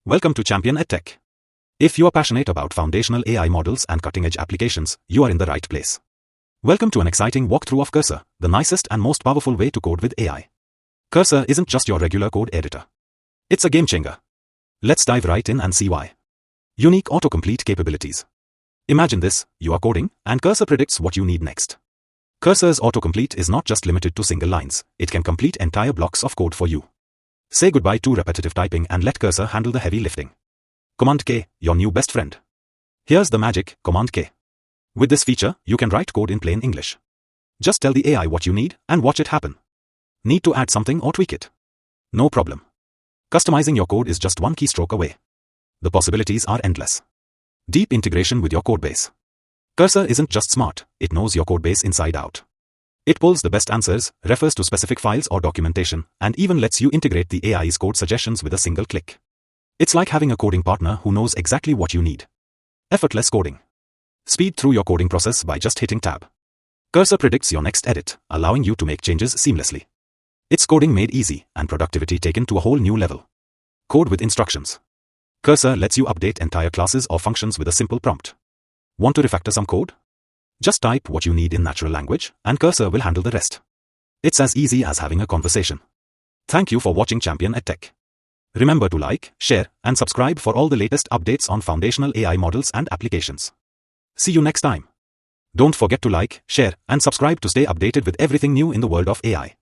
Welcome to Champion EdTech. If you are passionate about foundational AI models and cutting-edge applications, you are in the right place. Welcome to an exciting walkthrough of Cursor, the nicest and most powerful way to code with AI. Cursor isn't just your regular code editor. It's a game-changer. Let's dive right in and see why. Unique autocomplete capabilities. Imagine this, you are coding, and Cursor predicts what you need next. Cursor's autocomplete is not just limited to single lines, it can complete entire blocks of code for you. Say goodbye to repetitive typing and let Cursor handle the heavy lifting. Command K, your new best friend. Here's the magic, Command K. With this feature, you can write code in plain English. Just tell the AI what you need and watch it happen. Need to add something or tweak it? No problem. Customizing your code is just one keystroke away. The possibilities are endless. Deep integration with your codebase. Cursor isn't just smart, it knows your codebase inside out. It pulls the best answers, refers to specific files or documentation, and even lets you integrate the AI's code suggestions with a single click. It's like having a coding partner who knows exactly what you need. Effortless coding. Speed through your coding process by just hitting Tab. Cursor predicts your next edit, allowing you to make changes seamlessly. It's coding made easy and productivity taken to a whole new level. Code with instructions. Cursor lets you update entire classes or functions with a simple prompt. Want to refactor some code? Just type what you need in natural language, and Cursor will handle the rest. It's as easy as having a conversation. Thank you for watching Champion EdTech. Remember to like, share, and subscribe for all the latest updates on foundational AI models and applications. See you next time. Don't forget to like, share, and subscribe to stay updated with everything new in the world of AI.